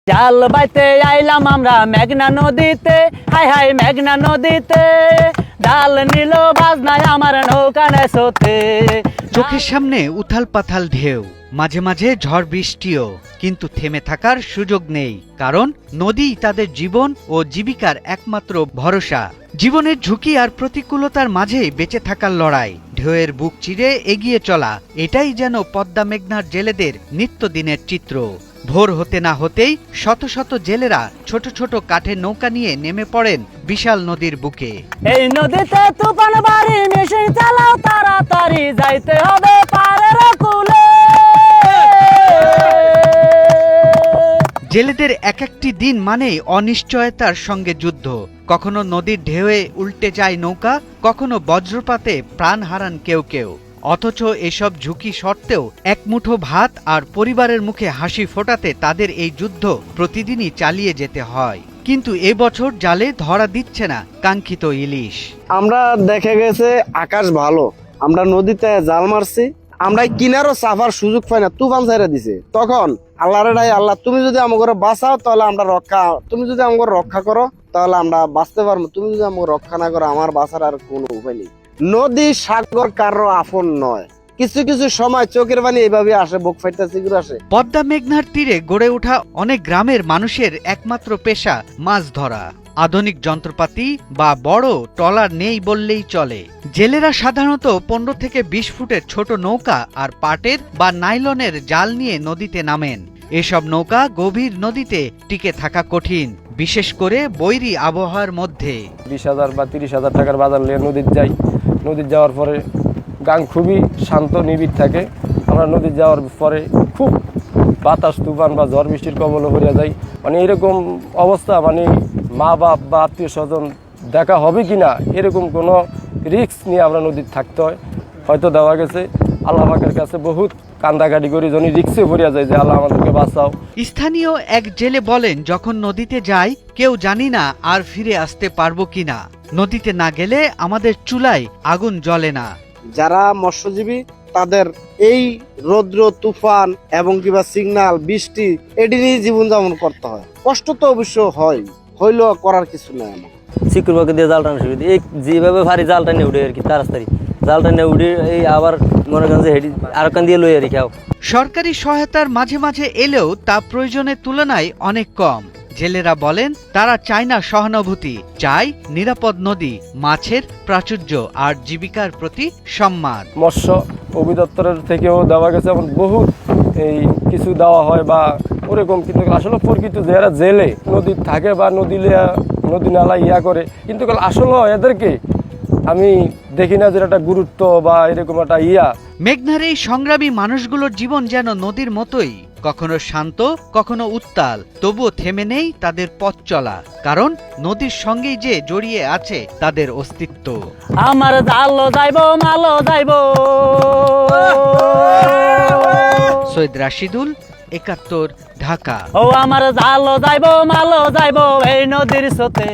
জাল বাইতে আইলাম আমরা মেঘনা নদীতে, হায় হায় মেঘনা নদীতে, ডাল নিল বাজনায় আমার নৌকা নেছোতে। চোখের সামনে উথাল পাথাল ঢেউ, মাঝে মাঝে ঝড় বৃষ্টিও, কিন্তু থেমে থাকার সুযোগ নেই, কারণ নদী তাদের জীবন ও জীবিকার একমাত্র ভরসা। জীবনের ঝুঁকি আর প্রতিকূলতার মাঝে বেঁচে থাকার লড়াই, ঢেউয়ের বুক চিরে এগিয়ে চলা, এটাই যেন পদ্মা মেঘনার জেলেদের নিত্যদিনের চিত্র। ভোর হতে না হতেই শত শত জেলেরা ছোট ছোট কাঠের নৌকা নিয়ে নেমে পড়েন বিশাল নদীর বুকে। এই নদীতে তুফান বাড়ি, মেশিন চালাও তাড়াতাড়ি, যাইতে হবে পারের কুলে। জেলেদের এক একটি দিন মানেই অনিশ্চয়তার সঙ্গে যুদ্ধ। কখনো নদীর ঢেউয়ে উল্টে যায় নৌকা, কখনো বজ্রপাতে প্রাণ হারান কেউ কেউ। অথচ এসব ঝুঁকি সত্ত্বেও এক মুঠো ভাত আর পরিবারের মুখে হাসি ফোটাতে তাদের এই যুদ্ধ প্রতিদিনই চালিয়ে যেতে হয়। কিন্তু এবছর জালে ধরা দিচ্ছে না কাঙ্ক্ষিত ইলিশ। আমরা দেখে গেছে আকাশ ভালো, আমরা নদীতে জাল মারছি, আমরা কিনারও সাফার সুযোগ পাই না, তুফান ছেড়ে দিছে। তখন আল্লাহরে ডাই, আল্লাহ তুমি যদি আমাকে বাঁচাও তাহলে আমরা রক্ষা, তুমি যদি আমাকে রক্ষা করো তাহলে আমরা বাঁচতে পারবো, তুমি যদি আমাকে রক্ষা না করো আমার বাঁচার আর কোনো উপায় নেই। নদী সাগর কারো আপন নয়, কিছু কিছু সময় চোখের পানি এইভাবে আসে, বুক ফাইটা চিগুর আসে। পদ্মা মেঘনার তীরে গড়ে ওঠা অনেক গ্রামের মানুষের একমাত্র পেশা মাছ ধরা। আধুনিক যন্ত্রপাতি বা বড় ট্রলার নেই বললেই চলে। জেলেরা সাধারণত 15 থেকে 20 ফুটের ছোট নৌকা আর পাটের বা নাইলনের জাল নিয়ে নদীতে নামেন। এসব নৌকা গভীর নদীতে টিকে থাকা কঠিন, বিশেষ করে বৈরী আবহাওয়ার মধ্যে। 20,000 বা 30,000 টাকার বাজার নিয়ে নদীতে যাই। নদীতে যাওয়ার পরে গান খুবই শান্ত নিবিড় থাকে। আমরা নদীতে যাওয়ার পরে খুব বাতাস তুফান বা ঝড় বৃষ্টির কবলে পড়ে যাই। মানে এরকম অবস্থা, মানে মা বাপ বা আত্মীয় স্বজন দেখা হবে কি না এরকম কোনো রিস্ক নিয়ে আমরা নদীতে থাকতে হয়। হয়তো দেওয়া গেছে আল্লাহ পাকের কাছে বহুত কান্দাকাটি করি, জনি রিক্সে পড়িয়া যায় যে আল্লাহ আমাদেরকে বাঁচাও। স্থানীয় এক জেলে বলেন, যখন নদীতে যাই কেউ জানি না আর ফিরে আসতে পারবো কিনা। নদীতে না গেলে আমাদের চুলায় আগুন জ্বলে না। যারা মৎস্যজীবী তাদের এই রৌদ্র তুফান এবং কিবা সিগনাল বৃষ্টি এটি নিয়ে জীবনযাপন করতে হয়। কষ্ট তো অবশ্য হয়, হইলেও করার কিছু নাই। আমার চিকুর পাখি দিয়ে জাল টানা শুরু, এই যেভাবে ভারী জাল টানে উঠে আর কি, তাড়াতাড়ি জাল টানে উঠে এই আবার মনে করেন যে হেঁটে আর কান দিয়ে লই আর খাও। সরকারি সহায়তার মাঝে মাঝে এলেও তা প্রয়োজনের তুলনায় অনেক কম। জেলেরা বলেন তারা চায় না সহানুভূতি, চায় নিরাপদ নদী, মাছের প্রাচুর্য আর জীবিকার প্রতি সম্মান। মৎস্য অধিদপ্তরের থেকেও দেওয়া গেছে, এমন বহু এই কিছু দেওয়া হয় বা ওরকম, কিন্তু আসলে প্রকৃত যারা জেলে নদী থাকে বা নদী নালা ইয়া করে, কিন্তু আসলে এদেরকে আমি দেখি না যে একটা গুরুত্ব বা এরকম একটা ইয়া। মেঘনার এই সংগ্রামী মানুষগুলোর জীবন যেন নদীর মতোই, কখনো শান্ত কখনো উত্তাল, তবুও থেমে নেই তাদের পথ চলা, কারণ নদীর সঙ্গেই যে জড়িয়ে আছে তাদের অস্তিত্ব। আমার জালো যাইবো মালো যাইবো। সৈয়দ রাশিদুল, 71, ঢাকা। ও আমার জালো যাইবো মালো যাইবো এই নদীর স্রোতে।